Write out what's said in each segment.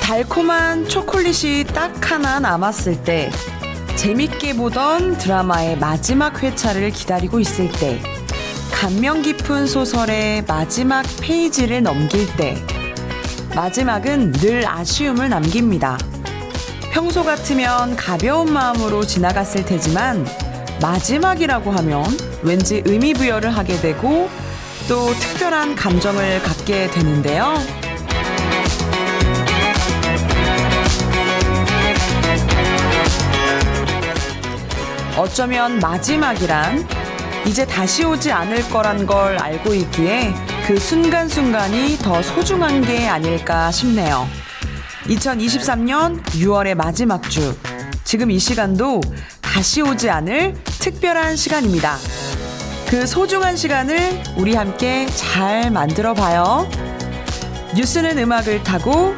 달콤한 초콜릿이 딱 하나 남았을 때, 재밌게 보던 드라마의 마지막 회차를 기다리고 있을 때, 감명 깊은 소설의 마지막 페이지를 넘길 때, 마지막은 늘 아쉬움을 남깁니다. 평소 같으면 가벼운 마음으로 지나갔을 테지만 마지막이라고 하면 왠지 의미부여를 하게 되고 또 특별한 감정을 갖게 되는데요. 어쩌면 마지막이란 이제 다시 오지 않을 거란 걸 알고 있기에 그 순간순간이 더 소중한 게 아닐까 싶네요. 2023년 6월의 마지막 주, 지금 이 시간도 다시 오지 않을 특별한 시간입니다. 그 소중한 시간을 우리 함께 잘 만들어 봐요. 뉴스는 음악을 타고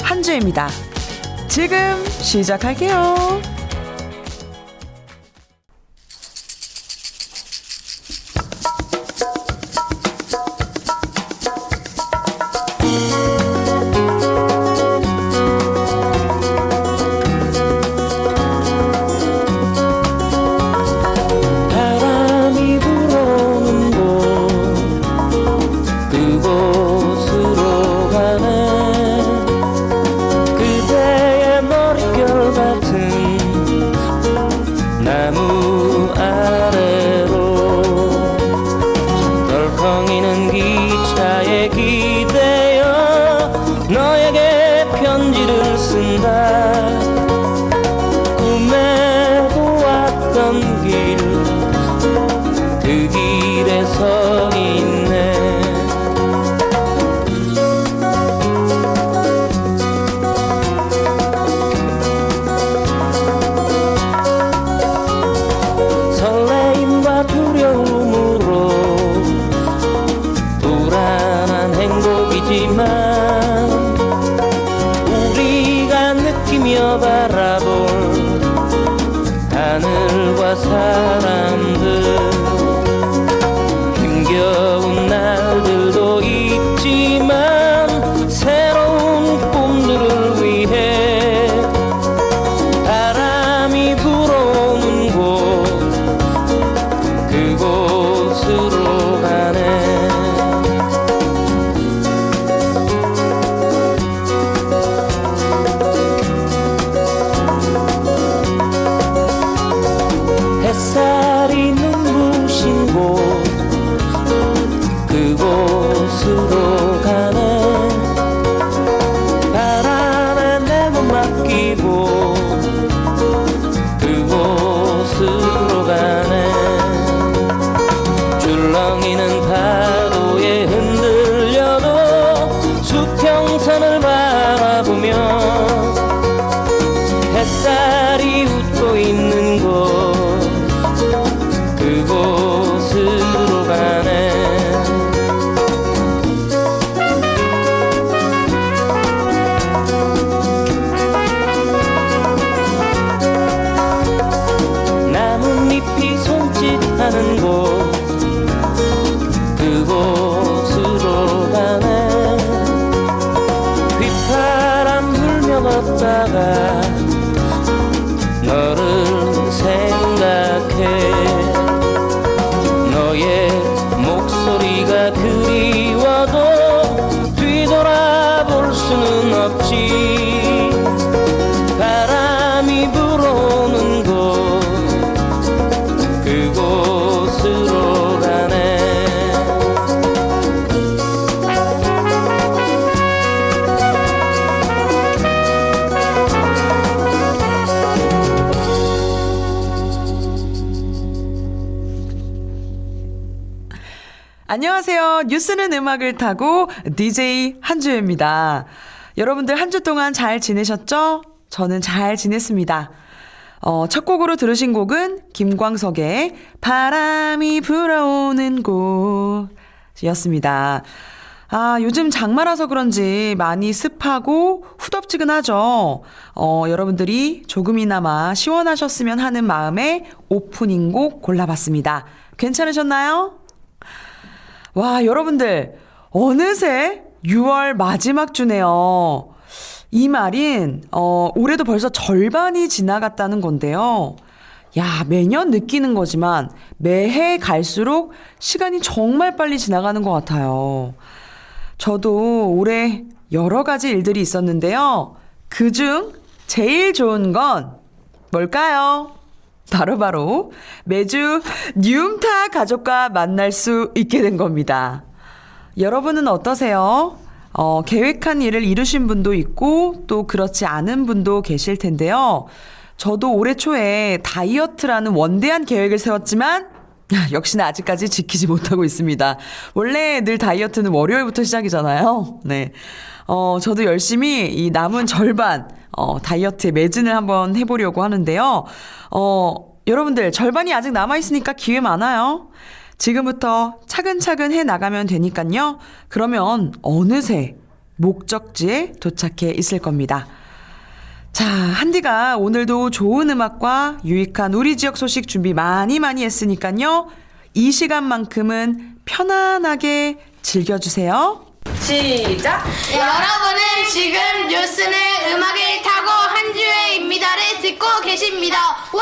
한주입니다. 지금 시작할게요. 안녕하세요. 뉴스는 음악을 타고 DJ 한주혜입니다. 여러분들 한 주 동안 잘 지내셨죠? 저는 잘 지냈습니다. 첫 곡으로 들으신 곡은 김광석의 바람이 불어오는 곳 였습니다. 아, 요즘 장마라서 그런지 많이 습하고 후덥지근하죠. 여러분들이 조금이나마 시원하셨으면 하는 마음에 오프닝 곡 골라봤습니다. 괜찮으셨나요? 와, 여러분들, 어느새 6월 마지막 주네요. 이 말인, 올해도 벌써 절반이 지나갔다는 건데요. 야, 매년 느끼는 거지만 매해 갈수록 시간이 정말 빨리 지나가는 것 같아요. 저도 올해 여러 가지 일들이 있었는데요. 그중 제일 좋은 건 뭘까요? 바로 매주 뉴움타 가족과 만날 수 있게 된 겁니다. 여러분은 어떠세요? 계획한 일을 이루신 분도 있고 또 그렇지 않은 분도 계실 텐데요. 저도 올해 초에 다이어트라는 원대한 계획을 세웠지만 역시나 아직까지 지키지 못하고 있습니다. 원래 늘 다이어트는 월요일부터 시작이잖아요. 네. 저도 열심히 이 남은 절반, 다이어트에 매진을 한번 해보려고 하는데요. 여러분들, 절반이 아직 남아있으니까 기회 많아요. 지금부터 차근차근 해 나가면 되니까요. 그러면 어느새 목적지에 도착해 있을 겁니다. 자, 한디가 오늘도 좋은 음악과 유익한 우리 지역 소식 준비 많이 했으니까요. 이 시간만큼은 편안하게 즐겨주세요. 시작! 여러분은 지금 뉴스는 음악을 타고 한 주의 입니다를 듣고 계십니다. 와!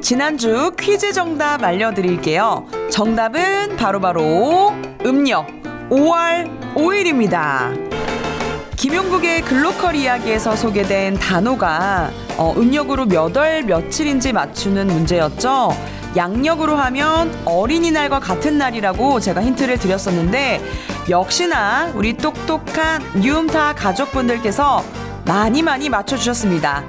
지난주 퀴즈 정답 알려드릴게요. 정답은 바로 음력 5월 5일입니다. 김용국의 글로컬 이야기에서 소개된 단어가 음력으로 몇 월 며칠인지 맞추는 문제였죠. 양력으로 하면 어린이날과 같은 날이라고 제가 힌트를 드렸었는데 역시나 우리 똑똑한 뉴움타 가족분들께서 많이 맞춰주셨습니다.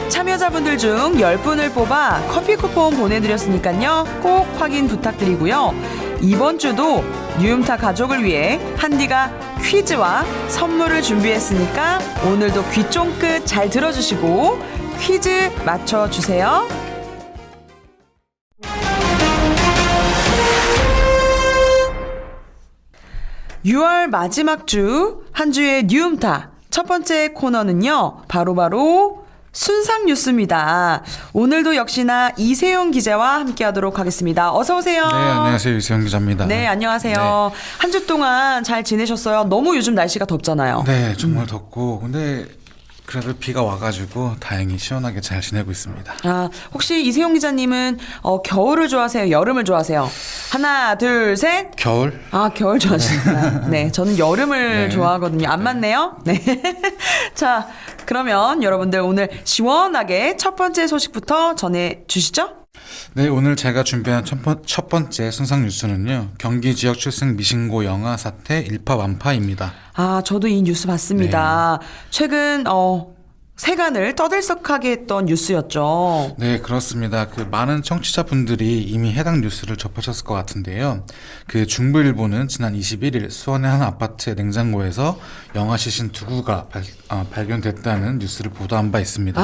참여자분들 중 10분을 뽑아 커피 쿠폰 보내드렸으니까요. 꼭 확인 부탁드리고요. 이번 주도 뉴움타 가족을 위해 한디가 퀴즈와 선물을 준비했으니까 오늘도 귀 쫑긋 잘 들어주시고 퀴즈 맞춰주세요. (6월) 마지막 주 한 주의 뉴움타 첫 번째 코너는요. 바로 순상 뉴스입니다. 오늘도 역시나 이세용 기자와 함께하도록 하겠습니다. 어서 오세요. 네, 안녕하세요. 이세용 기자입니다. 네, 안녕하세요. 네. 한 주 동안 잘 지내셨어요? 너무 요즘 날씨가 덥잖아요. 네, 정말 덥고 근데 그래도 비가 와가지고 다행히 시원하게 잘 지내고 있습니다. 아, 혹시 이세용 기자님은 겨울을 좋아하세요? 여름을 좋아하세요? 하나, 둘, 셋. 겨울? 아, 겨울 좋아하시는구나. 네, 저는 여름을 네. 좋아하거든요. 안 맞네요? 네. 자, 그러면 여러분들 오늘 시원하게 첫 번째 소식부터 전해주시죠. 네, 오늘 제가 준비한 첫 번째 순상 뉴스는요. 경기 지역 출생 미신고 영아 사태 일파만파입니다. 아, 저도 이 뉴스 봤습니다. 네. 최근 세간을 떠들썩하게 했던 뉴스였죠. 네, 그렇습니다. 많은 청취자분들이 이미 해당 뉴스를 접하셨을 것 같은데요. 중부일보는 지난 21일 수원의 한 아파트 냉장고에서 영아 시신 2구가 발견됐다는 뉴스를 보도한 바 있습니다.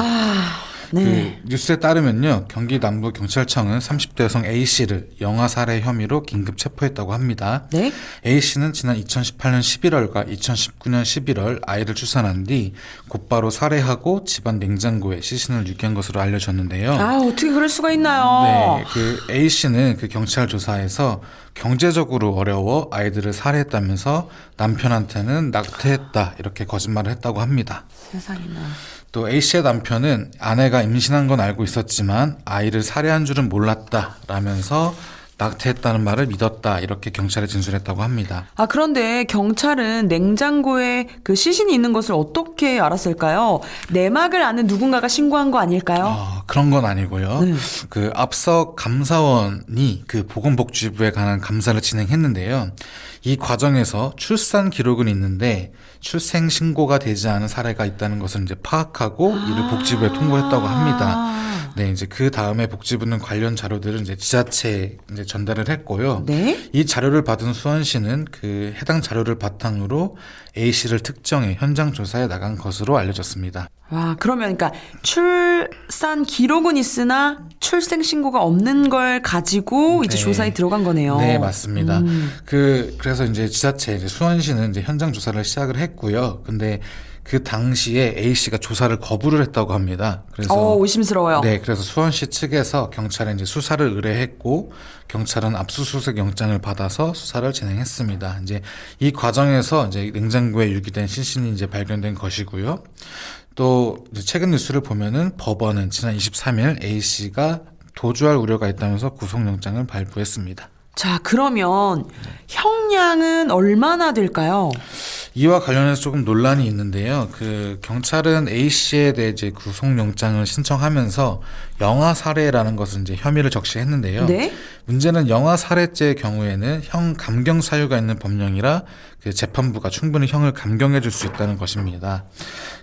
네. 뉴스에 따르면요, 경기 남부경찰청은 30대 여성 A씨를 영아 살해 혐의로 긴급 체포했다고 합니다. 네? A씨는 지난 2018년 11월과 2019년 11월 아이를 출산한 뒤 곧바로 살해하고 집안 냉장고에 시신을 유기한 것으로 알려졌는데요. 아, 어떻게 그럴 수가 있나요? 네, A씨는 경찰 조사에서 경제적으로 어려워 아이들을 살해했다면서 남편한테는 낙태했다 이렇게 거짓말을 했다고 합니다. 세상에나. 또 A씨의 남편은 아내가 임신한 건 알고 있었지만 아이를 살해한 줄은 몰랐다라면서 낙태했다는 말을 믿었다 이렇게 경찰에 진술했다고 합니다. 아, 그런데 경찰은 냉장고에 시신이 있는 것을 어떻게 알았을까요? 내막을 아는 누군가가 신고한 거 아닐까요? 그런 건 아니고요. 네. 앞서 감사원이 보건복지부에 관한 감사를 진행했는데요. 이 과정에서 출산 기록은 있는데 출생 신고가 되지 않은 사례가 있다는 것을 이제 파악하고 이를 복지부에 통보했다고 합니다. 네, 이제 그 다음에 복지부는 관련 자료들을 이제 지자체에 이제 전달을 했고요. 네. 이 자료를 받은 수원시는 그 해당 자료를 바탕으로 A씨를 특정해 현장 조사에 나간 것으로 알려졌습니다. 와, 그러면 그러니까 출산 기록은 있으나 출생 신고가 없는 걸 가지고 이제 네. 조사에 들어간 거네요. 네, 맞습니다. 그래서 이제 지자체 이제 수원시는 이제 현장 조사를 시작을 했고요. 근데 그 당시에 A씨가 조사를 거부를 했다고 합니다. 그래서 의심스러워요. 네, 그래서 수원시 측에서 경찰에 이제 수사를 의뢰했고 경찰은 압수수색 영장을 받아서 수사를 진행했습니다. 이제 이 과정에서 이제 냉장고에 유기된 시신이 이제 발견된 것이고요. 또 이제 최근 뉴스를 보면은 법원은 지난 23일 A씨가 도주할 우려가 있다면서 구속영장을 발부했습니다. 자, 그러면 형량은 얼마나 될까요? 이와 관련해서 조금 논란이 있는데요. 그 경찰은 A 씨에 대해 이제 구속영장을 신청하면서 영아 살해라는 것을 이제 혐의를 적시했는데요. 네. 문제는 영아 살해죄의 경우에는 형 감경 사유가 있는 법령이라 그 재판부가 충분히 형을 감경해 줄 수 있다는 것입니다.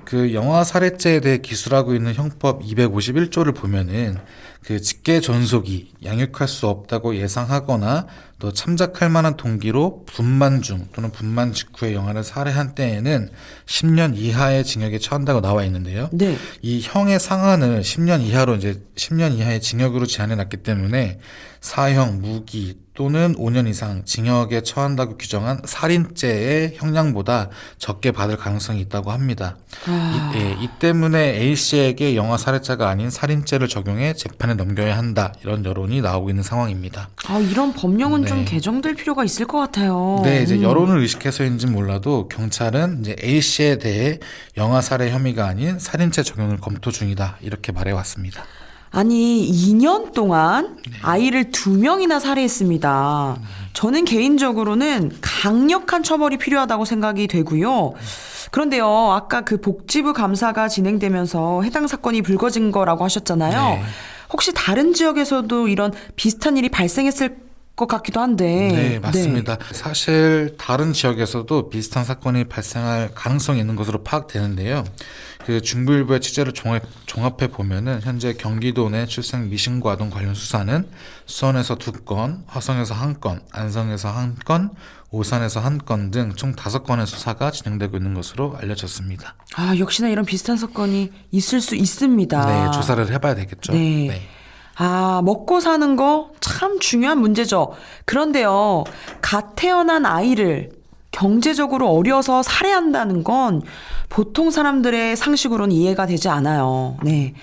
그 영아 살해죄에 대해 기술하고 있는 형법 251조를 보면은 그 직계 존속이 양육할 수 없다고 예상하거나 또 참작할 만한 동기로 분만 중 또는 분만 직후에 영아를 살해한 때에는 10년 이하의 징역에 처한다고 나와 있는데요. 네. 이 형의 상한을 10년 이하로 이제 10년 이하의 징역으로 제한해 놨기 때문에 사형, 무기 또는 5년 이상 징역에 처한다고 규정한 살인죄의 형량보다 적게 받을 가능성이 있다고 합니다. 이 때문에 A씨에게 영아 살해죄가 아닌 살인죄를 적용해 재판에 넘겨야 한다. 이런 여론이 나오고 있는 상황입니다. 이런 법령은 네. 좀 개정될 필요가 있을 것 같아요. 네, 이제 여론을 의식해서인지 몰라도 경찰은 이제 A씨에 대해 영아 살해 혐의가 아닌 살인죄 적용을 검토 중이다. 이렇게 말해왔습니다. 아니, 2년 동안 아이를 2명이나 살해했습니다. 저는 개인적으로는 강력한 처벌이 필요하다고 생각이 되고요. 그런데요, 아까 그 복지부 감사가 진행되면서 해당 사건이 불거진 거라고 하셨잖아요. 네. 혹시 다른 지역에서도 이런 비슷한 일이 발생했을 것 같기도 한데. 네, 맞습니다. 사실 다른 지역에서도 비슷한 사건이 발생할 가능성이 있는 것으로 파악되는데요. 그 중부일보의 취재를 종합해 보면은 현재 경기도 내 출생 미신고 아동 관련 수사는 수원에서 2건, 화성에서 1건, 안성에서 1건, 오산에서 1건 등 총 5건의 수사가 진행되고 있는 것으로 알려졌습니다. 역시나 이런 비슷한 사건이 있을 수 있습니다. 네, 조사를 해봐야 되겠죠. 네. 먹고 사는 거 참 중요한 문제죠. 그런데요, 갓 태어난 아이를 경제적으로 어려서 살해한다는 건 보통 사람들의 상식으로는 이해가 되지 않아요. 네.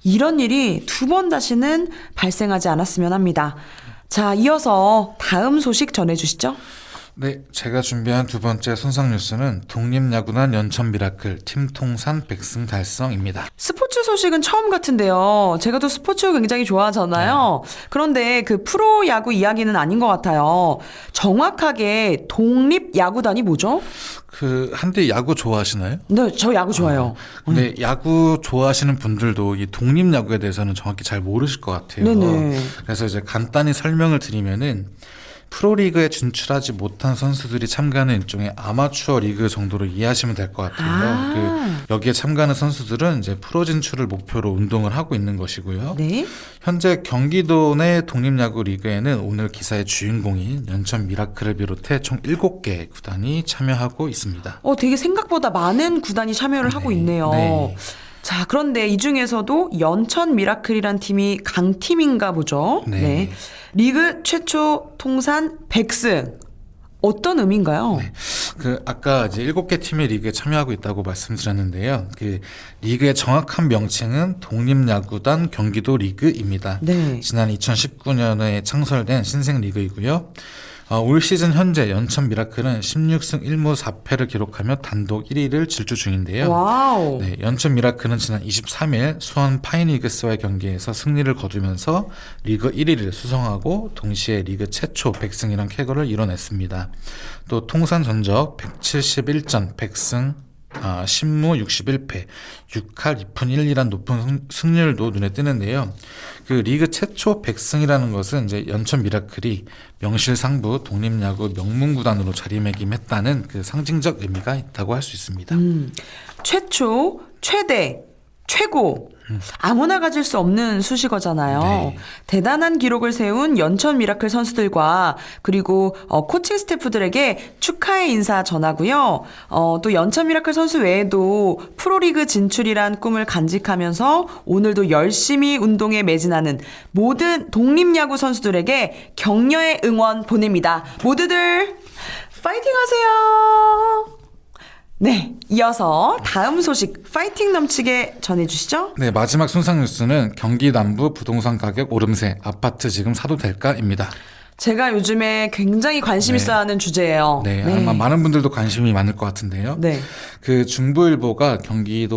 이런 일이 2번 다시는 발생하지 않았으면 합니다. 자, 이어서 다음 소식 전해주시죠. 네, 제가 준비한 두 번째 손상 뉴스는 독립야구단 연천 미라클 팀 통산 100승 달성입니다. 스포츠 소식은 처음 같은데요. 제가 또 스포츠 굉장히 좋아하잖아요. 그런데 그 프로야구 이야기는 아닌 것 같아요. 정확하게 독립야구단이 뭐죠? 그 한때 야구 좋아하시나요? 네, 저 야구 좋아해요. 근데 야구 좋아하시는 분들도 이 독립야구에 대해서는 정확히 잘 모르실 것 같아요. 네네. 그래서 이제 간단히 설명을 드리면은 프로리그에 진출하지 못한 선수들이 참가하는 일종의 아마추어 리그 정도로 이해하시면 될 것 같아요. 여기에 참가하는 선수들은 이제 프로 진출을 목표로 운동을 하고 있는 것이고요. 네. 현재 경기도 내 독립야구 리그에는 오늘 기사의 주인공인 연천 미라클을 비롯해 총 7개 구단이 참여하고 있습니다. 되게 생각보다 많은 구단이 참여를 하고 있네요. 네. 자, 그런데 이 중에서도 연천 미라클이란 팀이 강팀인가 보죠. 네. 리그 최초 통산 100승. 어떤 의미인가요? 네. 아까 이제 7개 팀의 리그에 참여하고 있다고 말씀드렸는데요. 그 리그의 정확한 명칭은 독립야구단 경기도 리그입니다. 네. 지난 2019년에 창설된 신생 리그이고요. 올 시즌 현재 연천 미라클은 16승 1무 4패를 기록하며 단독 1위를 질주 중인데요. 와우. 네, 연천 미라클은 지난 23일 수원 파이니그스와의 경기에서 승리를 거두면서 리그 1위를 수성하고 동시에 리그 최초 100승이란 쾌거를 이뤄냈습니다. 또 통산 전적 171전 100승 10무 61패, 6할 2푼 1리란 높은 승률도 눈에 띄는데요. 그 리그 최초 100승이라는 것은 이제 연천 미라클이 명실상부 독립야구 명문구단으로 자리매김했다는 그 상징적 의미가 있다고 할 수 있습니다. 최초, 최대, 최고. 아무나 가질 수 없는 수식어잖아요. 네. 대단한 기록을 세운 연천 미라클 선수들과 그리고 코칭 스태프들에게 축하의 인사 전하고요. 또 연천 미라클 선수 외에도 프로리그 진출이란 꿈을 간직하면서 오늘도 열심히 운동에 매진하는 모든 독립야구 선수들에게 격려의 응원 보냅니다. 모두들 파이팅 하세요. 네, 이어서 다음 소식 파이팅 넘치게 전해주시죠. 네, 마지막 순상 뉴스는 경기 남부 부동산 가격 오름세, 아파트 지금 사도 될까입니다. 제가 요즘에 굉장히 관심 있어 하는 주제예요. 네, 아마 많은 분들도 관심이 많을 것 같은데요. 네. 그 중부일보가 경기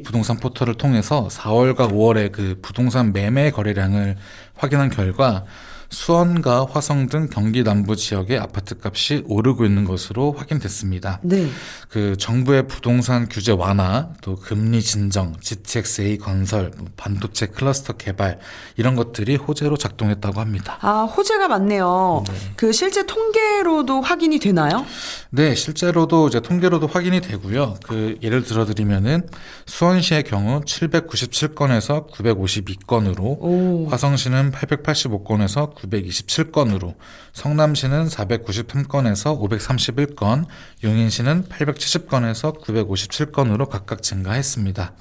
부동산 포털을 통해서 4월과 5월의 그 부동산 매매 거래량을 확인한 결과 수원과 화성 등 경기 남부 지역의 아파트 값이 오르고 있는 것으로 확인됐습니다. 네. 그 정부의 부동산 규제 완화, 또 금리 진정, GTX-A 건설, 반도체 클러스터 개발 이런 것들이 호재로 작동했다고 합니다. 아, 호재가 많네요. 그 실제 통계로도 확인이 되나요? 네, 실제로도 이제 통계로도 확인이 되고요. 그 예를 들어드리면은 수원시의 경우 797건에서 952건으로, 화성시는 885건에서 927건으로, 성남시는 493건에서 531건, 용인시는 870건에서 957건으로 각각 증가했습니다.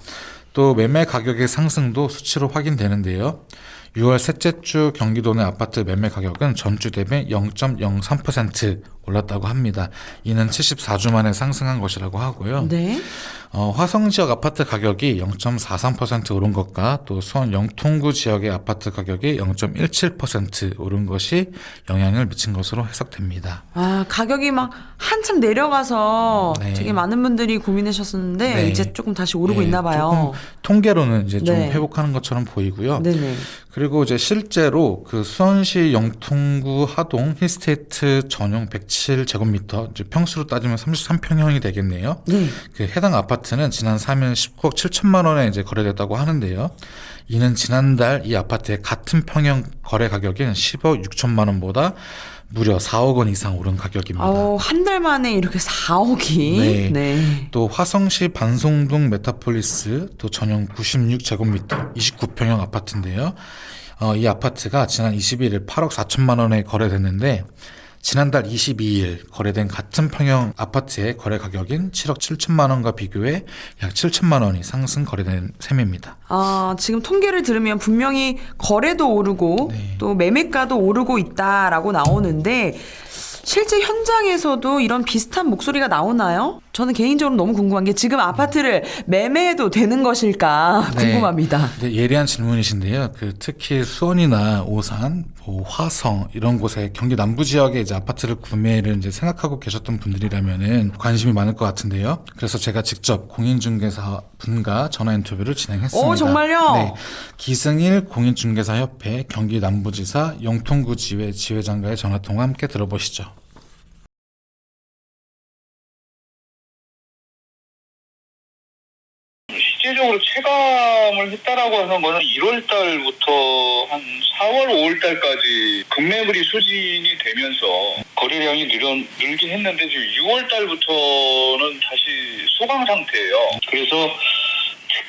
또 매매 가격의 상승도 수치로 확인되는데요. 6월 셋째 주 경기도 내 아파트 매매 가격은 전주 대비 0.03% 올랐다고 합니다. 이는 74주 만에 상승한 것이라고 하고요. 네. 화성 지역 아파트 가격이 0.43% 오른 것과 또 수원 영통구 지역의 아파트 가격이 0.17% 오른 것이 영향을 미친 것으로 해석됩니다. 아, 가격이 막 한참 내려가서 네. 되게 많은 분들이 고민하셨었는데 네. 이제 조금 다시 오르고 네, 있나 봐요. 조금 통계로는 이제 좀 네. 회복하는 것처럼 보이고요. 네네. 그리고 이제 실제로 그 수원시 영통구 하동 힐스테이트 전용 107제곱미터, 이제 평수로 따지면 33평형이 되겠네요. 네. 그 해당 아파트는 지난 3일 19억 7천만 원에 이제 거래됐다고 하는데요. 이는 지난달 이 아파트의 같은 평형 거래 가격인 10억 6천만 원보다 무려 4억 원 이상 오른 가격입니다. 한 달 만에 이렇게 4억이. 네. 네. 또 화성시 반송동 메타폴리스 또 전용 96제곱미터 29평형 아파트인데요. 이 아파트가 지난 21일 8억 4천만 원에 거래됐는데 지난달 22일 거래된 같은 평형 아파트의 거래 가격인 7억 7천만 원과 비교해 약 7천만 원이 상승 거래된 셈입니다. 지금 통계를 들으면 분명히 거래도 오르고 네. 또 매매가도 오르고 있다라고 나오는데 실제 현장에서도 이런 비슷한 목소리가 나오나요? 저는 개인적으로 너무 궁금한 게 지금 아파트를 매매해도 되는 것일까 궁금합니다. 네, 예리한 질문이신데요. 그 특히 수원이나 오산, 화성 이런 곳에 경기 남부 지역에 이제 아파트를 구매를 이제 생각하고 계셨던 분들이라면은 관심이 많을 것 같은데요. 그래서 제가 직접 공인중개사 분과 전화 인터뷰를 진행했습니다. 오, 정말요? 네, 기승일 공인중개사협회 경기 남부지사 영통구 지회 지회장과의 전화 통화 함께 들어보시죠. 실제적으로 체감을 했다라고 하는 거는 1월 달부터 한 4월, 5월 달까지 급매물이 소진이 되면서 거래량이 늘긴 했는데 지금 6월 달부터는 다시 소강 상태예요. 그래서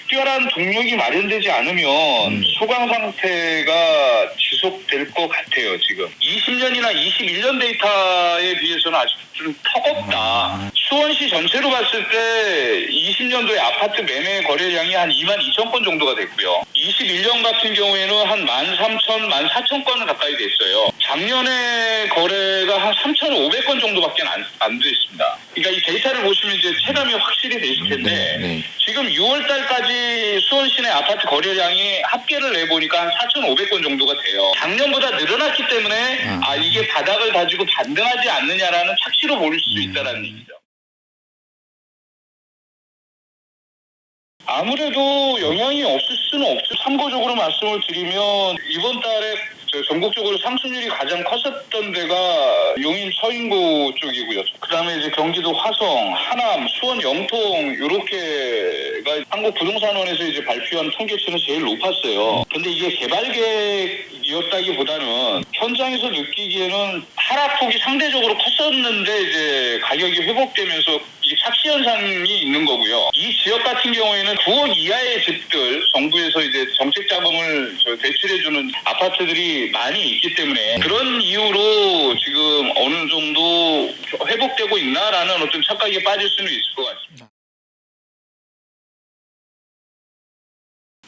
특별한 동력이 마련되지 않으면 소강 상태가 지속될 것 같아요. 지금 20년이나 21년 데이터에 비해서는 아직 좀 턱없다. 수원시 전체로 봤을 때 20년도에 아파트 매매 거래량이 한 2만 2천 건 정도가 됐고요. 21년 같은 경우에는 한 13,000, 14,000건 가까이 됐어요. 작년에 거래가 한 3,500건 정도밖에 안 됐습니다. 그러니까 이 데이터를 보시면 이제 체감이 확실히 되실 텐데 지금 6월 달까지 수원시 내 아파트 거래량이 합계를 내보니까 한 4,500건 정도가 돼요. 작년보다 늘어났기 때문에 이게 바닥을 다지고 반등하지 않느냐라는 착시로 볼 수 있다는 얘기죠. 아무래도 영향이 없을 수는 없죠. 참고적으로 말씀을 드리면 이번 달에 전국적으로 상승률이 가장 컸었던 데가 용인 서인구 쪽이고요. 그다음에 이제 경기도 화성, 하남, 수원, 영통 이렇게가 한국부동산원에서 이제 발표한 통계치는 제일 높았어요. 근데 이게 개발 계획이었다기보다는 현장에서 느끼기에는 하락폭이 상대적으로 컸었는데 이제 가격이 회복되면서 이 착시 현상이 있는 거고요. 이 지역 같은 경우에는 9억 이하의 집들, 정부에서 이제 정책 자금을 대출해주는 아파트들이 많이 있기 때문에 그런 이유로 지금 어느 정도 회복되고 있나라는 어떤 착각에 빠질 수는 있을 것 같습니다.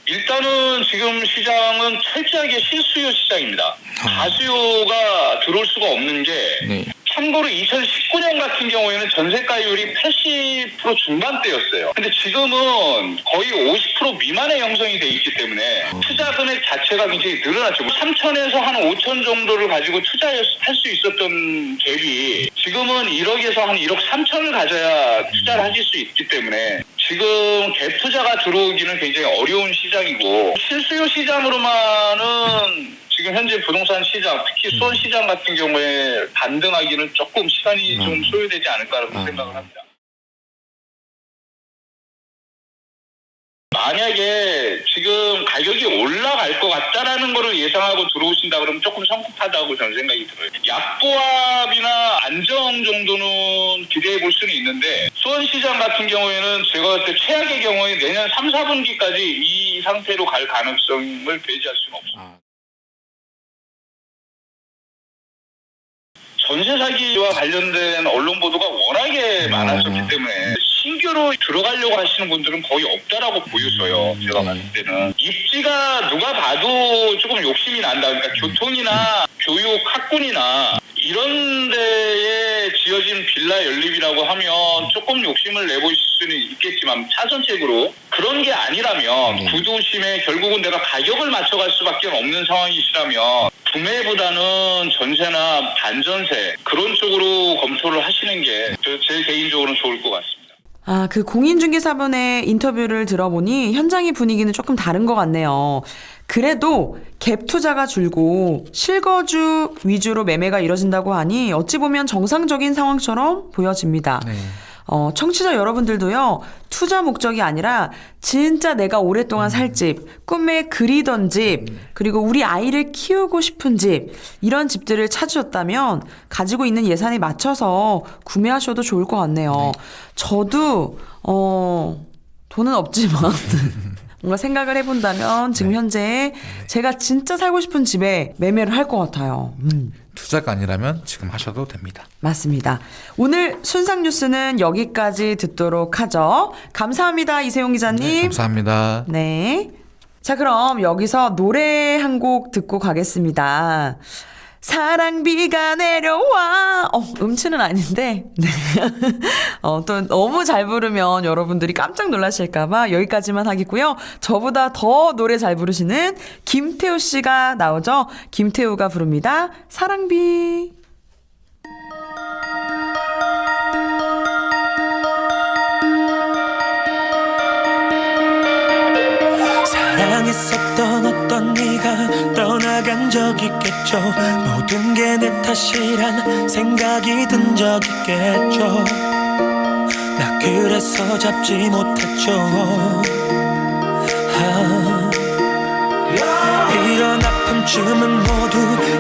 일단은 지금 시장은 철저하게 실수요 시장입니다. 가수요가 들어올 수가 없는 게 참고로 2019년 같은 경우에는 전세가율이 80% 중반대였어요. 근데 지금은 거의 50% 미만의 형성이 돼 있기 때문에 투자 금액 자체가 굉장히 늘어났죠. 3천에서 한 5천 정도를 가지고 투자할 수 있었던 갭이 지금은 1억에서 한 1억 3천을 가져야 투자를 하실 수 있기 때문에 지금 갭 투자가 들어오기는 굉장히 어려운 시장이고 실수요 시장으로만은 지금 현재 부동산 시장, 특히 수원 시장 같은 경우에 반등하기는 조금 시간이 좀 소요되지 않을까라고 생각을 합니다. 만약에 지금 가격이 올라갈 것 같다라는 거를 예상하고 들어오신다 그러면 조금 성급하다고 저는 생각이 들어요. 약보합이나 안정 정도는 기대해 볼 수는 있는데 수원시장 같은 경우에는 제가 봤을 때 최악의 경우에 내년 3, 4분기까지 이 상태로 갈 가능성을 배제할 수는 없습니다. 전세 사기와 관련된 언론 보도가 워낙에 많았었기 때문에 신규로 들어가려고 하시는 분들은 거의 없다라고 보여져요. 제가 봤을 때는 입지가 누가 봐도 조금 욕심이 난다. 그러니까 교통이나 교육, 학군이나 이런 데에 지어진 빌라 연립이라고 하면 조금 욕심을 내보실 수는 있겠지만 차선책으로 그런 게 아니라면 구도심에 결국은 내가 가격을 맞춰갈 수밖에 없는 상황이시라면 구매보다는 전세나 반전세 그런 쪽으로 검토를 하시는 게 제 개인적으로는 좋을 것 같습니다. 아, 그 공인중개사분의 인터뷰를 들어보니 현장의 분위기는 조금 다른 것 같네요. 그래도 갭 투자가 줄고 실거주 위주로 매매가 이뤄진다고 하니 어찌 보면 정상적인 상황처럼 보여집니다. 네. 청취자 여러분들도요, 투자 목적이 아니라 진짜 내가 오랫동안 살 집, 꿈에 그리던 집, 그리고 우리 아이를 키우고 싶은 집, 이런 집들을 찾으셨다면 가지고 있는 예산에 맞춰서 구매하셔도 좋을 것 같네요. 저도, 돈은 없지만, 뭔가 생각을 해본다면 지금 현재 제가 진짜 살고 싶은 집에 매매를 할 것 같아요. 투자가 아니라면 지금 하셔도 됩니다. 맞습니다. 오늘 순상 뉴스는 여기까지 듣도록 하죠. 감사합니다, 이세용 기자님. 네, 감사합니다. 네. 자, 그럼 여기서 노래 한 곡 듣고 가겠습니다. 사랑비가 내려와. 음치는 아닌데. 네. 또 너무 잘 부르면 여러분들이 깜짝 놀라실까봐 여기까지만 하겠고요. 저보다 더 노래 잘 부르시는 김태우 씨가 나오죠. 김태우가 부릅니다. 사랑비. 사랑했었던 어떤 네가 떠나간 적 있겠죠. 모든 게 내 탓이란 생각이 든 적 있겠죠. 나 그래서 잡지 못했죠. 이런 아픔쯤은 모두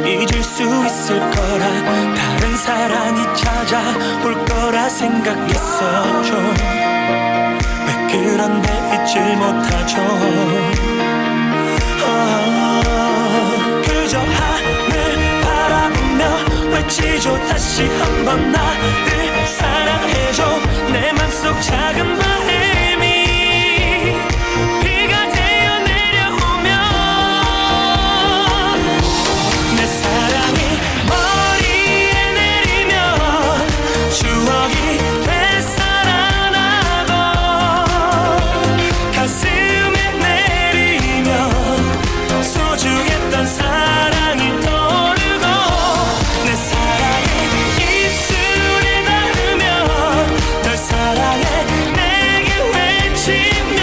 잊을 수 있을 거라 다른 사랑이 찾아올 거라 생각했었죠. 왜 그런데 잊질 못하죠. 그저 하늘 바라보며 외치죠. 다시 한번 나를 사랑해줘. 내 맘속 작은 바람이 비가 되어 내려오면 내 사랑이 머리에 내리면 추억이 되살아나고 가슴에 내리면 소중했던 사랑이 떠오르고 내 사랑이 입술에 닿으면 널 사랑해 내게 외치며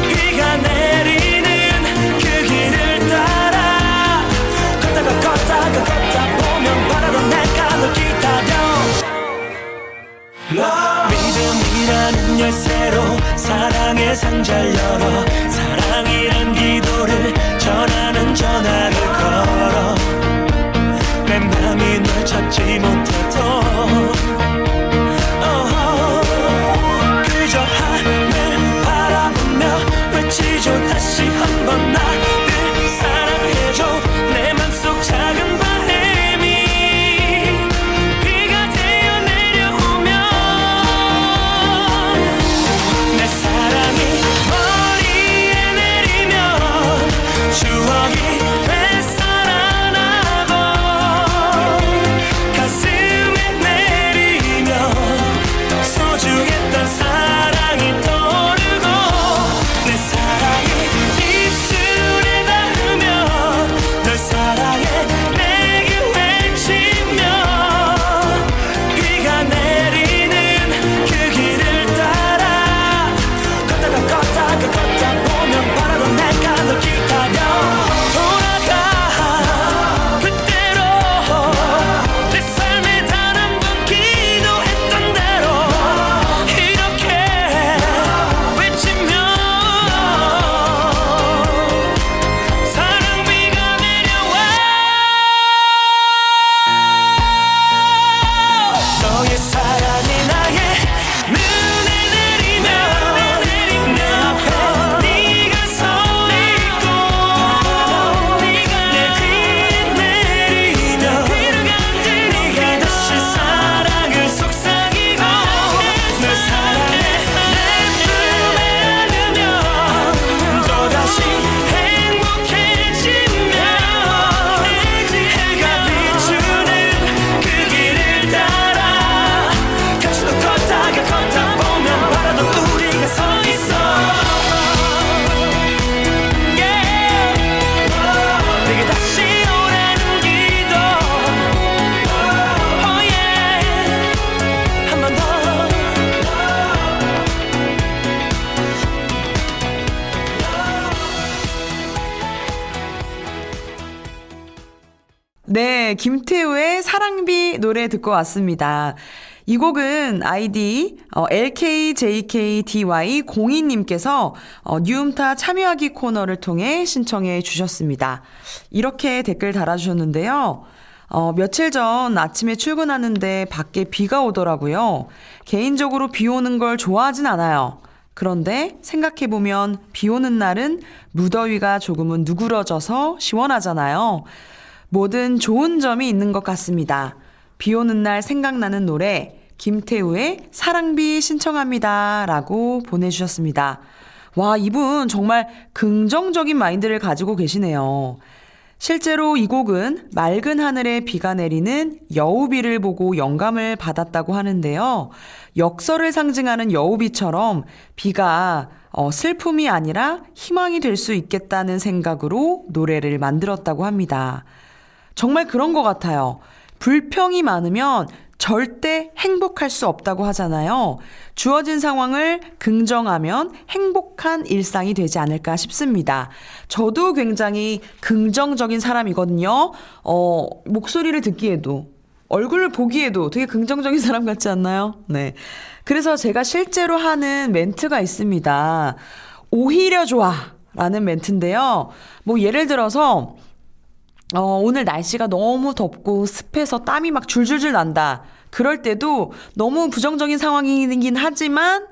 비가 내리는 그 길을 따라 걷다가 보면 바라던 내가 널 기다려. 믿음이라는 열쇠로 사랑의 상자를 열어 사랑이란 기도를 전하는 전화를 걸어 따라 같이 또 걷다 보면 바라도 우리가 서 있어 yeah. 내게 다시 오라는 기도 oh yeah. 한 번 더 네, 김태우의 사랑비 노래 듣고 왔습니다. 이 곡은 아이디 LKJKDY02님께서 뉴음타 참여하기 코너를 통해 신청해 주셨습니다. 이렇게 댓글 달아주셨는데요. 며칠 전 아침에 출근하는데 밖에 비가 오더라고요. 개인적으로 비 오는 걸 좋아하진 않아요. 그런데 생각해보면 비 오는 날은 무더위가 조금은 누그러져서 시원하잖아요. 뭐든 좋은 점이 있는 것 같습니다. 비 오는 날 생각나는 노래 김태우의 사랑비 신청합니다 라고 보내주셨습니다. 와, 이분 정말 긍정적인 마인드를 가지고 계시네요. 실제로 이 곡은 맑은 하늘에 비가 내리는 여우비를 보고 영감을 받았다고 하는데요. 역설을 상징하는 여우비처럼 비가 슬픔이 아니라 희망이 될 수 있겠다는 생각으로 노래를 만들었다고 합니다. 정말 그런 것 같아요. 불평이 많으면 절대 행복할 수 없다고 하잖아요. 주어진 상황을 긍정하면 행복한 일상이 되지 않을까 싶습니다. 저도 굉장히 긍정적인 사람이거든요. 목소리를 듣기에도, 얼굴을 보기에도 되게 긍정적인 사람 같지 않나요? 네. 그래서 제가 실제로 하는 멘트가 있습니다. 오히려 좋아 라는 멘트인데요. 뭐 예를 들어서 오늘 날씨가 너무 덥고 습해서 땀이 막 줄줄줄 난다. 그럴 때도 너무 부정적인 상황이긴 하지만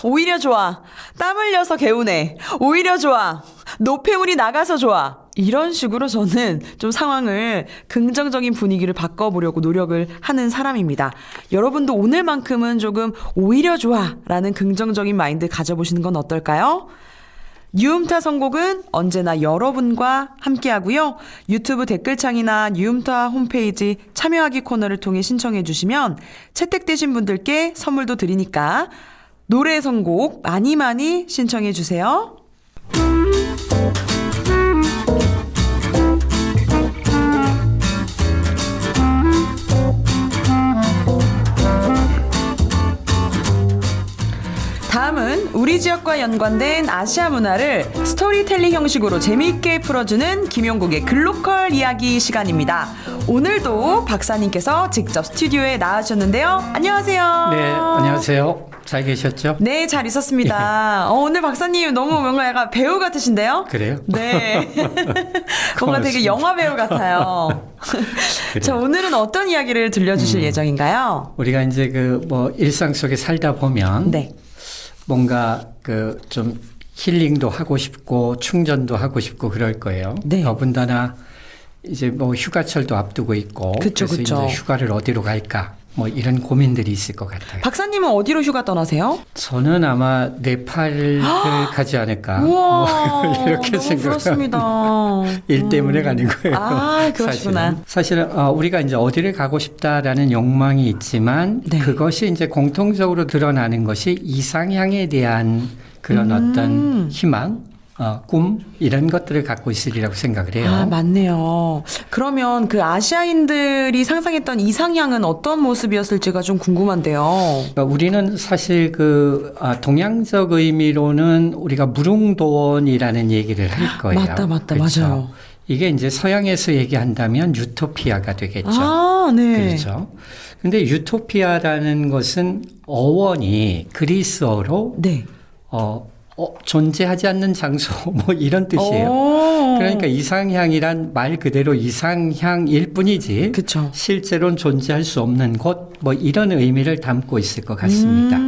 오히려 좋아. 땀 흘려서 개운해. 오히려 좋아. 노폐물이 나가서 좋아. 이런 식으로 저는 좀 상황을 긍정적인 분위기를 바꿔보려고 노력을 하는 사람입니다. 여러분도 오늘만큼은 조금 오히려 좋아 라는 긍정적인 마인드 가져보시는 건 어떨까요? 뉴음타 선곡은 언제나 여러분과 함께하고요. 유튜브 댓글창이나 뉴음타 홈페이지 참여하기 코너를 통해 신청해 주시면 채택되신 분들께 선물도 드리니까 노래 선곡 많이 많이 신청해 주세요. 다음은 우리 지역과 연관된 아시아 문화를 스토리텔링 형식으로 재미있게 풀어주는 김용국의 글로컬 이야기 시간입니다. 오늘도 박사님께서 직접 스튜디오에 나와주셨는데요. 안녕하세요. 네, 안녕하세요. 잘 계셨죠? 네, 잘 있었습니다. 오늘 박사님 너무 뭔가 약간 배우 같으신데요? 그래요? 네. 뭔가 되게 영화 배우 같아요. 자, 오늘은 어떤 이야기를 들려주실 예정인가요? 우리가 이제 일상 속에 살다 보면 네. 뭔가 좀 힐링도 하고 싶고 충전도 하고 싶고 그럴 거예요. 네. 더군다나 이제 휴가철도 앞두고 있고 그쵸, 그래서 그쵸. 이제 휴가를 어디로 갈까 이런 고민들이 있을 것 같아요. 박사님은 어디로 휴가 떠나세요? 저는 아마 네팔을 가지 않을까 우와, 이렇게 너무 부럽습니다. 일 때문에 가는 거예요. 아, 그러시구나. 사실은 우리가 이제 어디를 가고 싶다라는 욕망이 있지만 네. 그것이 이제 공통적으로 드러나는 것이 이상향에 대한 그런 어떤 희망, 꿈 이런 것들을 갖고 있으리라고 생각을 해요. 아, 맞네요. 그러면 그 아시아인들이 상상했던 이상향은 어떤 모습이었을지가 좀 궁금한데요. 그러니까 우리는 사실 동양적 의미로는 우리가 무릉도원이라는 얘기를 할 거예요. 맞다, 그렇죠? 맞아요. 이게 이제 서양에서 얘기한다면 유토피아가 되겠죠. 아, 네. 그렇죠. 근데 유토피아라는 것은 어원이 그리스어로 네. 존재하지 않는 장소 이런 뜻이에요. 오. 그러니까 이상향이란 말 그대로 이상향일 뿐이지 그쵸. 실제로는 존재할 수 없는 곳 이런 의미를 담고 있을 것 같습니다.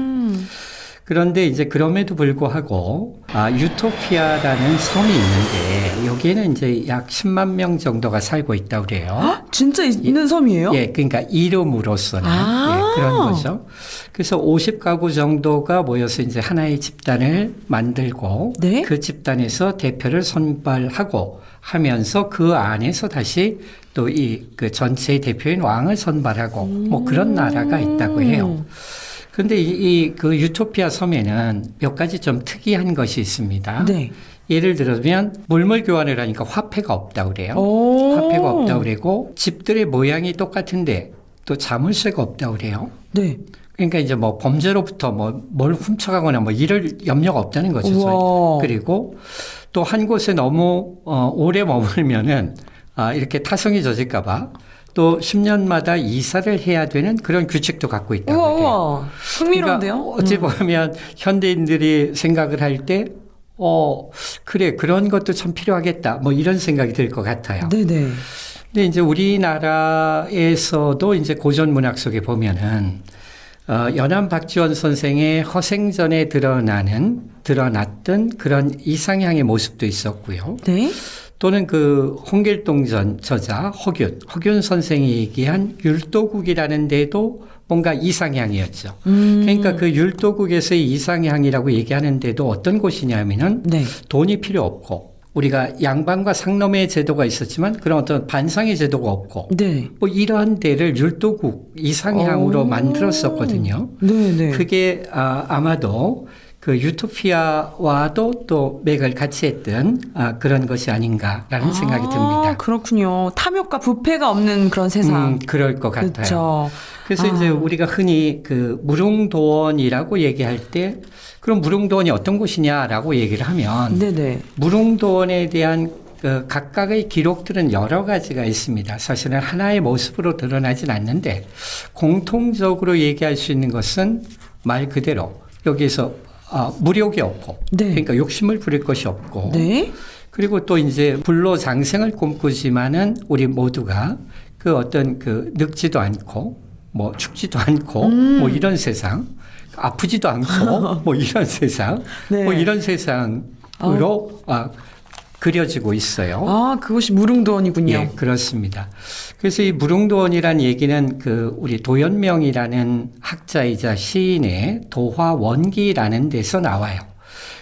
그런데 이제 그럼에도 불구하고 유토피아라는 섬이 있는데 여기에는 이제 약 10만 명 정도가 살고 있다고 그래요. 진짜 있는 섬이에요? 예, 그러니까 이름으로서는 그런 거죠. 그래서 50가구 정도가 모여서 이제 하나의 집단을 만들고 네? 그 집단에서 대표를 선발하고 하면서 그 안에서 다시 또 이 그 전체의 대표인 왕을 선발하고 뭐 그런 나라가 있다고 해요. 그런데 그 유토피아 섬에는 몇 가지 좀 특이한 것이 있습니다. 네. 예를 들면 물물 교환을 하니까 화폐가 없다고 그래요. 오. 화폐가 없다고 그러고 집들의 모양이 똑같은데 또 자물쇠가 없다고 그래요. 네. 그러니까 이제 뭐 범죄로부터 뭐 뭘 훔쳐가거나 뭐 이럴 염려가 없다는 거죠. 우와. 그리고 또 한 곳에 너무 오래 머물면은 이렇게 타성이 젖을까봐 또 10년마다 이사를 해야 되는 그런 규칙도 갖고 있다고 우와, 해요. 우와. 흥미로운데요? 그러니까 어찌 보면 현대인들이 생각을 할 때 그래 그런 것도 참 필요하겠다 뭐 이런 생각이 들 것 같아요. 네네. 근데 이제 우리나라에서도 이제 고전 문학 속에 보면은 연암 박지원 선생의 허생전에 드러났던 그런 이상향의 모습도 있었고요. 네. 또는 그 홍길동전 저자 허균 선생이 얘기한 율도국이라는 데도 뭔가 이상향이었죠. 그러니까 그 율도국에서의 이상향이라고 얘기하는데도 어떤 곳이냐면은 네. 돈이 필요 없고 우리가 양반과 상놈의 제도가 있었지만 그런 어떤 반상의 제도가 없고 네. 뭐 이러한 데를 율도국 이상향으로 만들었었거든요. 네네. 그게 아마도 그 유토피아와도 또 맥을 같이 했던 그런 것이 아닌가라는 생각이 듭니다. 그렇군요. 탐욕과 부패가 없는 그런 세상. 그럴 것 같아요. 그렇죠. 그래서 이제 우리가 흔히 그 무릉도원이라고 얘기할 때 그럼 무릉도원이 어떤 곳이냐라고 얘기를 하면 네네. 무릉도원에 대한 그 각각의 기록들은 여러 가지가 있습니다. 사실은 하나의 모습으로 드러나진 않는데 공통적으로 얘기할 수 있는 것은 말 그대로 여기에서 무력이 없고 네. 그러니까 욕심을 부릴 것이 없고 네. 그리고 또 이제 불로장생을 꿈꾸지만은 우리 모두가 그 어떤 그 늙지도 않고 뭐 죽지도 않고 뭐 이런 세상 아프지도 않고 뭐 이런 세상 네. 뭐 이런 세상으로 그려지고 있어요. 그것이 무릉도원이군요. 예, 그렇습니다. 그래서 이 무릉도원이라는 얘기는 그 우리 도연명이라는 학자이자 시인의 도화원기라는 데서 나와요.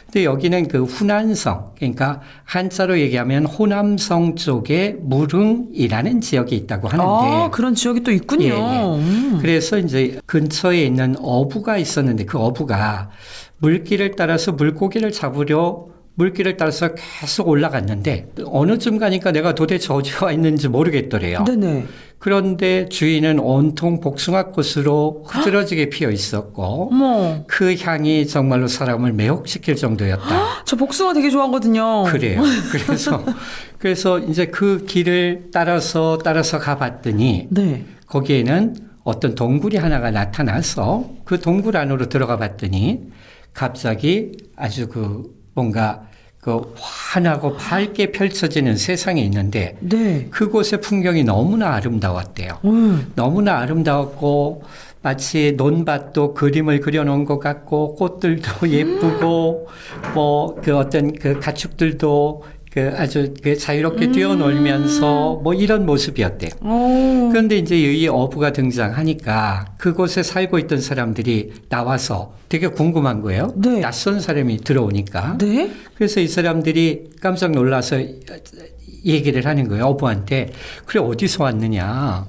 근데 여기는 그 후난성, 그러니까 한자로 얘기하면 호남성 쪽에 무릉이라는 지역이 있다고 하는데. 그런 지역이 또 있군요. 예, 예. 그래서 이제 근처에 있는 어부가 있었는데 그 어부가 물길을 따라서 물고기를 잡으려 물길을 따라서 계속 올라갔는데 어느 쯤 가니까 내가 도대체 어디가 와 있는지 모르겠더래요. 네네. 그런데 주위는 온통 복숭아꽃으로 흐드러지게 피어 있었고 어머. 그 향이 정말로 사람을 매혹시킬 정도였다. 저 복숭아 되게 좋아하거든요. 그래요. 그래서 이제 그 길을 따라서 가봤더니 네. 거기에는 어떤 동굴이 하나가 나타나서 그 동굴 안으로 들어가 봤더니 갑자기 아주 뭔가 환하고 밝게 펼쳐지는 세상이 있는데 네. 그곳의 풍경이 너무나 아름다웠대요. 너무나 아름다웠고 마치 논밭도 그림을 그려놓은 것 같고 꽃들도 예쁘고 뭐 그 어떤 그 가축들도 아주 자유롭게 뛰어놀면서 뭐 이런 모습이었대요. 그런데 이제 이 어부가 등장하니까 그곳에 살고 있던 사람들이 나와서 되게 궁금한 거예요. 네. 낯선 사람이 들어오니까. 네. 그래서 이 사람들이 깜짝 놀라서 얘기를 하는 거예요. 어부한테. 그래, 어디서 왔느냐.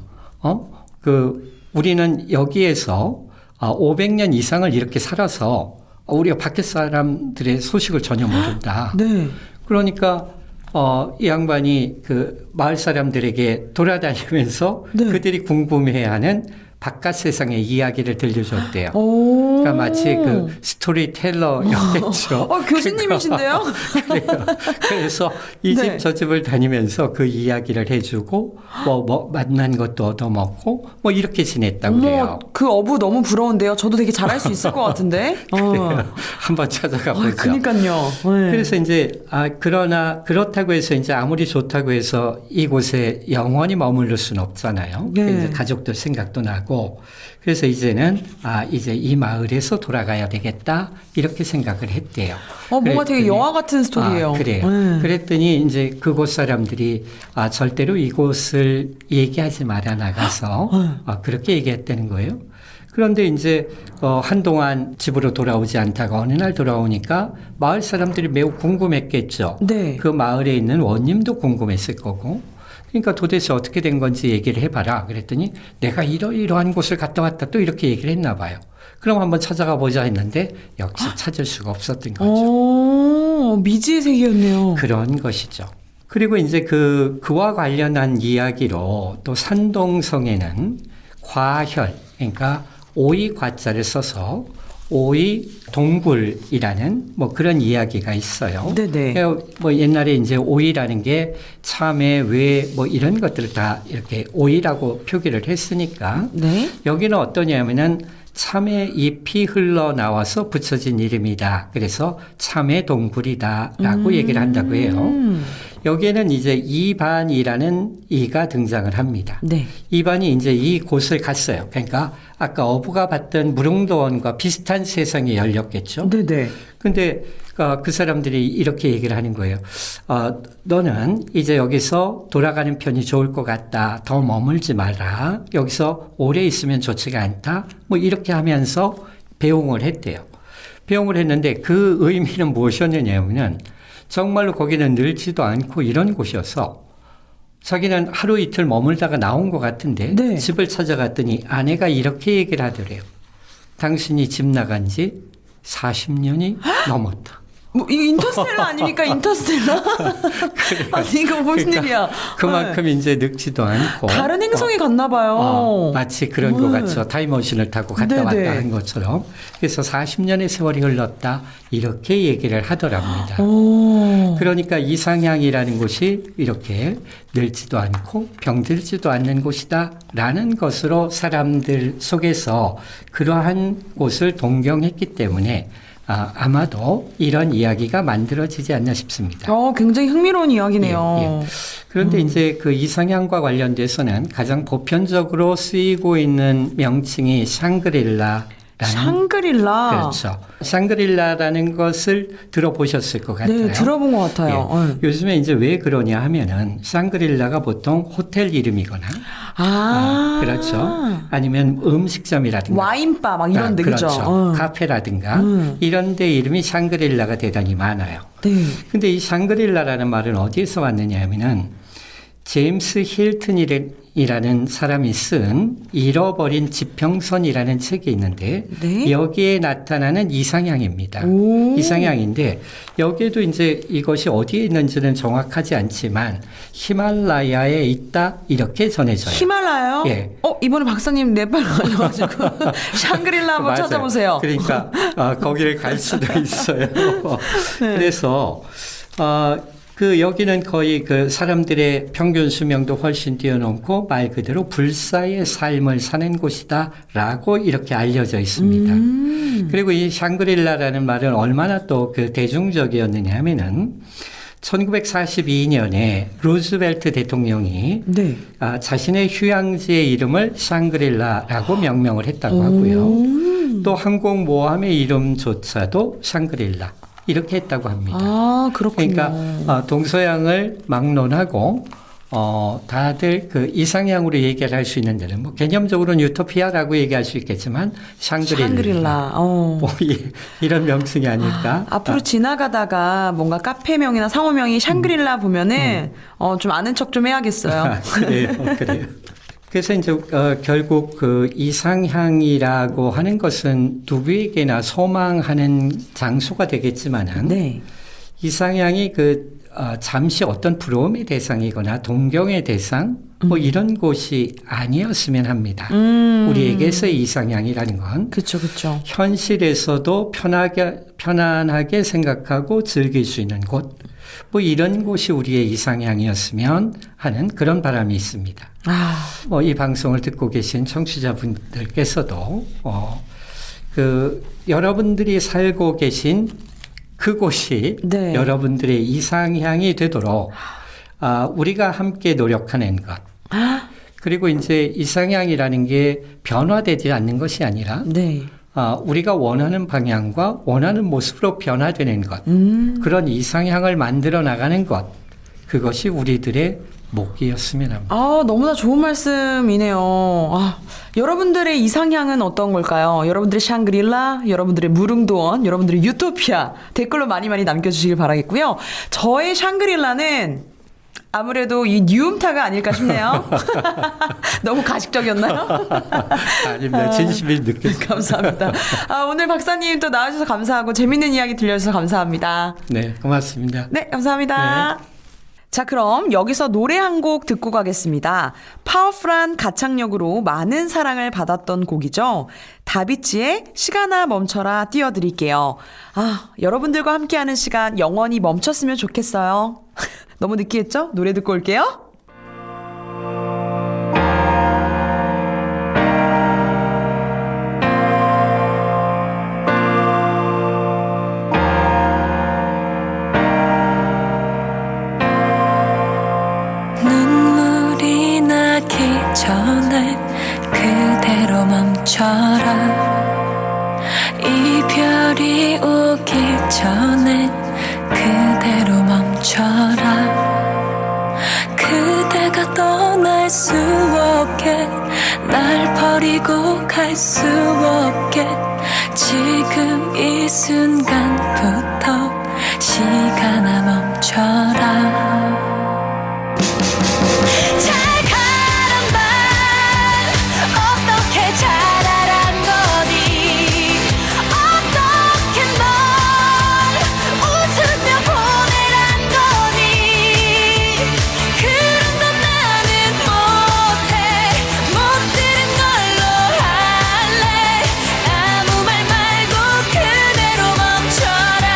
우리는 여기에서 500년 이상을 이렇게 살아서 우리가 밖에 사람들의 소식을 전혀 모른다. 네. 그러니까 이 양반이 마을 사람들에게 돌아다니면서 네. 그들이 궁금해하는 바깥 세상의 이야기를 들려줬대요. 그러니까 마치 스토리텔러였겠죠. 교수님이신데요? 그래서 이 집 네. 저 집을 다니면서 그 이야기를 해주고 뭐 만난 것도 얻어먹고 뭐 이렇게 지냈다고 그래요. 그 어부 너무 부러운데요. 저도 되게 잘할 수 있을 것 같은데. 그래요. 한번 찾아가 보죠. 그러니까요. 네. 그래서 이제 그러나 그렇다고 해서 이제 아무리 좋다고 해서 이곳에 영원히 머무를 수는 없잖아요. 네. 이제 가족들 생각도 나고 그래서 이제는 이제 이 마을에서 돌아가야 되겠다 이렇게 생각을 했대요. 뭔가 되게 영화 같은 스토리예요. 그래요. 그랬더니 이제 그곳 사람들이 절대로 이곳을 얘기하지 말아 나가서 그렇게 얘기했다는 거예요. 그런데 이제 한동안 집으로 돌아오지 않다가 어느 날 돌아오니까 마을 사람들이 매우 궁금했겠죠. 네. 그 마을에 있는 원님도 궁금했을 거고. 그러니까 도대체 어떻게 된 건지 얘기를 해봐라. 그랬더니 내가 이러이러한 곳을 갔다 왔다 또 이렇게 얘기를 했나 봐요. 그럼 한번 찾아가 보자 했는데 역시 찾을 수가 없었던 거죠. 미지의 세계였네요. 그런 것이죠. 그리고 이제 그와 관련한 이야기로 또 산동성에는 과혈, 그러니까 오이 과자를 써서 오이 동굴이라는 뭐 그런 이야기가 있어요. 네네. 뭐 옛날에 이제 오이라는 게 참외, 외 뭐 이런 것들을 다 이렇게 오이라고 표기를 했으니까 네. 여기는 어떠냐면은 참외 잎이 흘러나와서 붙여진 이름이다. 그래서 참외 동굴이다라고 얘기를 한다고 해요. 여기에는 이제 이반이라는 이가 등장을 합니다. 네. 이반이 이제 이 곳을 갔어요. 그러니까 아까 어부가 봤던 무릉도원과 비슷한 세상이 열렸겠죠. 네네. 근데 그 사람들이 이렇게 얘기를 하는 거예요. 너는 이제 여기서 돌아가는 편이 좋을 것 같다. 더 머물지 마라. 여기서 오래 있으면 좋지가 않다. 뭐 이렇게 하면서 배웅을 했대요. 배웅을 했는데 그 의미는 무엇이었느냐면 정말로 거기는 늘지도 않고 이런 곳이어서 자기는 하루 이틀 머물다가 나온 것 같은데 네. 집을 찾아갔더니 아내가 이렇게 얘기를 하더래요. 당신이 집 나간 지 40년이 넘었다. 뭐 이거 인터스텔라 아닙니까? 인터스텔라? 아니 이거 무슨 일이야? 그만큼 네. 이제 늙지도 않고 다른 행성에 갔나 봐요. 마치 그런 것 같죠. 타임머신을 타고 갔다 네네. 왔다 한 것처럼. 그래서 40년의 세월이 흘렀다 이렇게 얘기를 하더랍니다. 그러니까 이상향이라는 곳이 이렇게 늙지도 않고 병들지도 않는 곳이다라는 것으로 사람들 속에서 그러한 곳을 동경했기 때문에 아마도 이런 이야기가 만들어지지 않나 싶습니다. 굉장히 흥미로운 이야기네요. 예. 그런데 이제 그 이상향과 관련돼서는 가장 보편적으로 쓰이고 있는 명칭이 샹그릴라. 샹그릴라. 그렇죠. 샹그릴라라는 것을 들어보셨을 것 같아요. 네, 들어본 것 같아요. 예. 요즘에 이제 왜 그러냐 하면은 샹그릴라가 보통 호텔 이름이거나 그렇죠. 아니면 음식점이라든가 와인바 막 이런 데 그렇죠. 그렇죠. 카페라든가 이런 데 이름이 샹그릴라가 대단히 많아요. 네. 근데 이 샹그릴라라는 말은 어디에서 왔느냐 하면은 제임스 힐튼이라는 사람이 쓴 잃어버린 지평선이라는 책이 있는데 네. 여기에 나타나는 이상향입니다. 이상향인데 여기에도 이제 이것이 어디에 있는지는 정확하지 않지만 히말라야에 있다 이렇게 전해져요. 히말라야요? 예. 이번에 박사님 네팔 가셔가지고 샹그릴라 한번 맞아요. 찾아보세요. 그러니까 거기를 갈 수도 있어요. 그래서 여기는 거의 그 사람들의 평균 수명도 훨씬 뛰어넘고 말 그대로 불사의 삶을 사는 곳이다라고 이렇게 알려져 있습니다. 그리고 이 샹그릴라라는 말은 얼마나 또 그 대중적이었느냐 하면은 1942년에 루즈벨트 대통령이 네. 자신의 휴양지의 이름을 샹그릴라라고 명명을 했다고 하고요. 또 항공모함의 이름조차도 샹그릴라. 이렇게 했다고 합니다. 그렇군요. 그러니까 동서양을 막론하고 다들 그 이상향으로 얘기를 할 수 있는 데는 뭐 개념적으로는 유토피아라고 얘기할 수 있겠지만 샹그릴라. 뭐 이런 명칭이 아닐까. 앞으로 지나가다가 뭔가 카페명이나 상호명이 샹그릴라 보면은 좀 아는 척 좀 해야겠어요. 그래요. 그래서 이제 결국 그 이상향이라고 하는 것은 누구에게나 소망하는 장소가 되겠지만은 네. 이상향이 잠시 어떤 부러움의 대상이거나 동경의 대상 뭐 이런 곳이 아니었으면 합니다. 우리에게서의 이상향이라는 건 그렇죠. 현실에서도 편안하게 생각하고 즐길 수 있는 곳, 뭐 이런 곳이 우리의 이상향이었으면 하는 그런 바람이 있습니다. 뭐 이 방송을 듣고 계신 청취자분들께서도 여러분들이 살고 계신 그곳이 네. 여러분들의 이상향이 되도록 우리가 함께 노력하는 것. 그리고 이제 이상향이라는 게 변화되지 않는 것이 아니라 네. 우리가 원하는 방향과 원하는 모습으로 변화되는 것. 그런 이상향을 만들어 나가는 것. 그것이 우리들의 목이었으면 합니다. 너무나 좋은 말씀이네요. 여러분들의 이상향은 어떤 걸까요? 여러분들의 샹그릴라, 여러분들의 무릉도원, 여러분들의 유토피아 댓글로 많이 남겨주시길 바라겠고요. 저의 샹그릴라는 아무래도 이 뉴음타가 아닐까 싶네요. 너무 가식적이었나요? 아닙니다. 진심이 느껴집니다. 감사합니다. 오늘 박사님 또 나와주셔서 감사하고 재밌는 이야기 들려주셔서 감사합니다. 네, 고맙습니다. 네, 감사합니다. 네. 자, 그럼 여기서 노래 한 곡 듣고 가겠습니다. 파워풀한 가창력으로 많은 사랑을 받았던 곡이죠. 다비치의 시간아 멈춰라 띄워드릴게요. 여러분들과 함께하는 시간 영원히 멈췄으면 좋겠어요. 너무 느끼했죠? 노래 듣고 올게요. 눈물이 나기 전에 그대로 멈춰라. 이별이 오기 전에 그대로 멈춰라. 그대가 떠날 수 없게, 날 버리고 갈 수 없게, 지금 이 순간부터 시간아 멈춰라. 잘 가란 말 어떻게 잘하란 거니. 어떻게 널 웃으며 보내란 거니. 그런 건 나는 못해. 못 들은 걸로 할래. 아무 말 말고 그대로 멈춰라.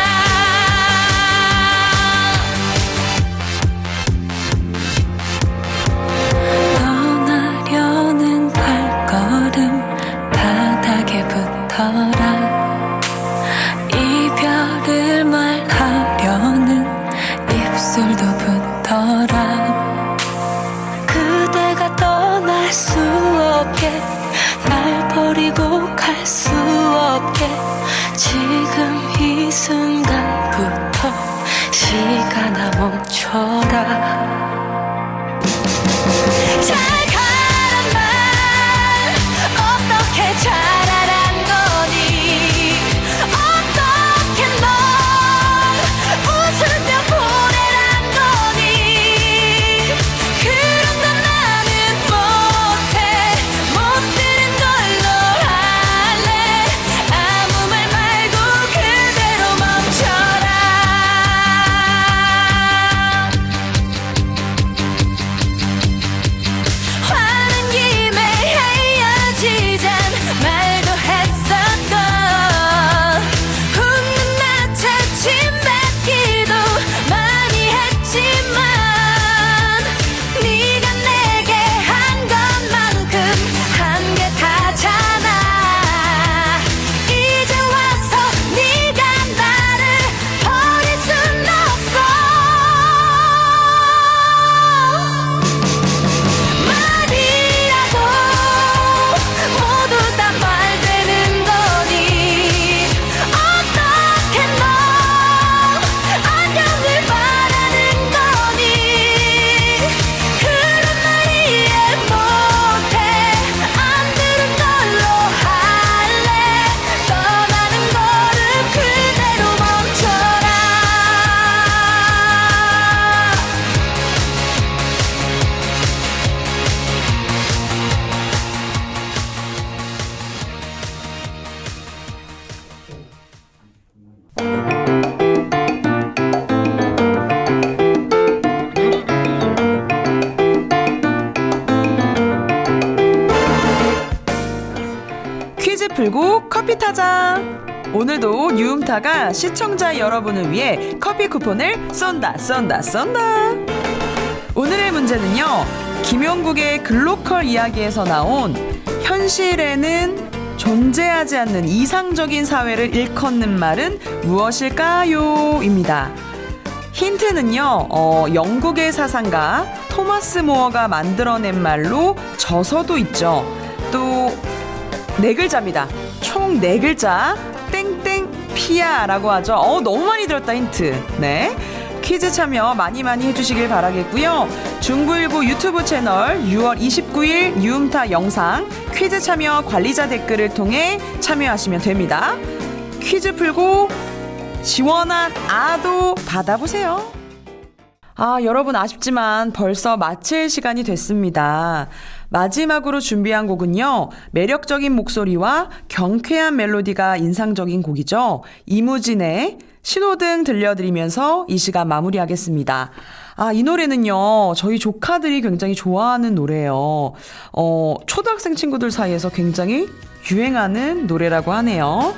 떠나려는 발걸음 바닥에 붙어라. 이별을 말하려는 입술도 붙어라. 그대가 떠날 수 없게, 날 버리고 갈 수 없게, 지금 이 순간부터 시간아 멈춰라. 잘 가란 말 어떻게 잘하란 거니. 어떻게 널 웃으며 보내란 거니. 그런 건 나는 못해. 못 들은 걸로 할래. 아무 말 말고 그대로 멈춰라. 화난 김에 헤어지잔 말도 했었던. 웃는 나 채침 뱉기도 많이 했지만 네가 내게 한 것만큼 한 게 다잖아. 이제 와서 네가 나를 버릴 순 없어. 말이라도 모두 다 말되는 거니. 어떻게 너 안녕을 바라는 거니. 그런 말 이해 못해. 안 들은 걸로 할래. 떠나는 거를 그대로 멈춰라. 퀴즈 풀고 커피 타자. 오늘도 뉴음타가 시청자 여러분을 위해 커피 쿠폰을 쏜다. 오늘의 문제는요, 김용국의 글로컬 이야기에서 나온 현실에는 존재하지 않는 이상적인 사회를 일컫는 말은 무엇일까요? 입니다. 힌트는요, 영국의 사상가 토마스 모어가 만들어낸 말로 저서도 있죠. 또 네 글자입니다. 총 네 글자. 땡땡 피아라고 하죠. 너무 많이 들었다 힌트. 네. 퀴즈 참여 많이 해주시길 바라겠고요. 중부일보 유튜브 채널 6월 29일 뉴음타 영상 퀴즈 참여 관리자 댓글을 통해 참여하시면 됩니다. 퀴즈 풀고 시원한 아도 받아보세요. 여러분 아쉽지만 벌써 마칠 시간이 됐습니다. 마지막으로 준비한 곡은요, 매력적인 목소리와 경쾌한 멜로디가 인상적인 곡이죠. 이무진의 신호등 들려드리면서 이 시간 마무리하겠습니다. 이 노래는요, 저희 조카들이 굉장히 좋아하는 노래예요. 초등학생 친구들 사이에서 굉장히 유행하는 노래라고 하네요.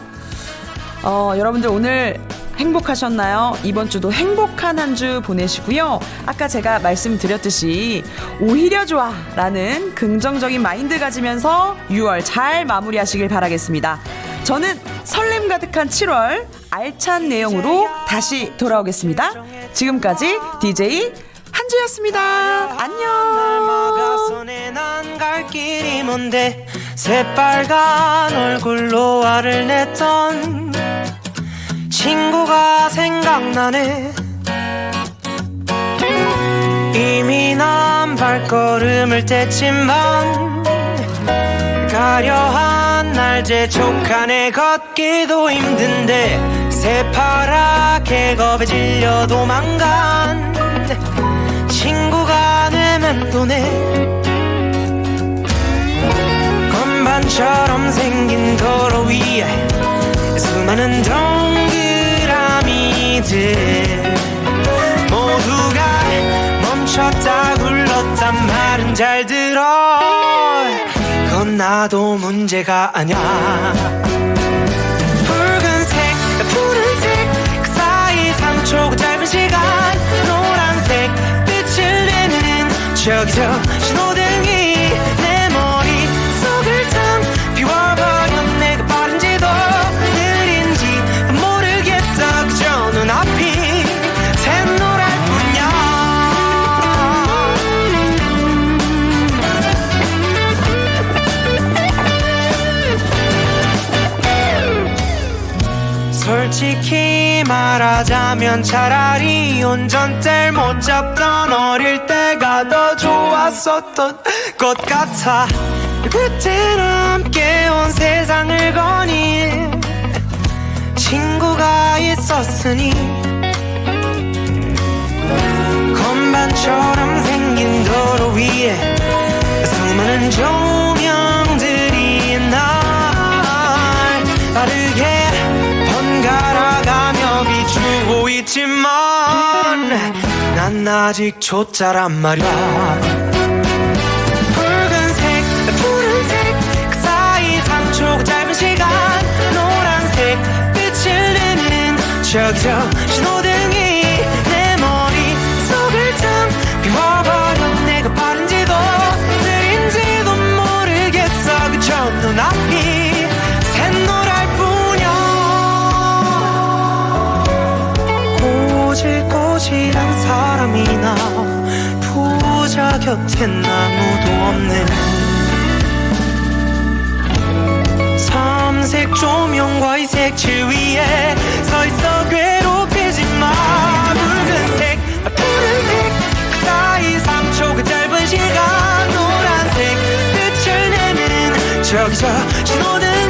여러분들 오늘 행복하셨나요? 이번 주도 행복한 한 주 보내시고요. 아까 제가 말씀드렸듯이 오히려 좋아 라는 긍정적인 마인드 가지면서 6월 잘 마무리하시길 바라겠습니다. 저는 설렘 가득한 7월 알찬 내용으로 다시 돌아오겠습니다. 지금까지 DJ 한주였습니다. 안녕. 손에 난 갈 길이 뭔데 새빨간 얼굴로 화를 냈던 친구가 생각나네. 이미 난 발걸음을 뗐지만 가려한 날 재촉하네. 걷기도 힘든데 새파랗게 겁에 질려 도망간 친구가 되면 도네. 건반처럼 생긴 도로 위에 수많은 동그라미들 모두가 멈췄다 굴렀단 말은 잘 들어. 그건 나도 문제가 아냐. 붉은색 푸른색 그 사이 3초 짧은 시간 노란색 빛을 내는 저기서 신호등이 내 머릿속을 탕 비워버려. 내가 빠른지도 느린지 모르겠어. 그저 눈앞이 샛노랄 뿐이야. 솔직히 말하자면 차라리 운전대를 못 잡던 어릴 때가 더 좋았었던 것 같아. 그때는 함께 온 세상을 거닌 친구가 있었으니 건반처럼 생긴 도로 위에 수많은 조명들이 날 빠르게 번갈아가며 비추고 있지만 난 아직 초짜란 말이야. 붉은색 푸른색 그 사이 3초 짧은 시간 노란색 빛을 내는 저기서 신호등이 내 머릿속을 탕 비워버려. 내가 빠른지도 느린지도 모르겠어. 그저 눈앞이 샛노랄 뿐이야. 꼬질꼬질한 사람이나 부자 곁엔 아무도 없네. 삼색 조명과 이 색칠 위에 서있어 괴롭히지 마. 붉은색 푸른색 그 사이 3초 그 짧은 시간 노란색 빛을 내는 저기서 신호등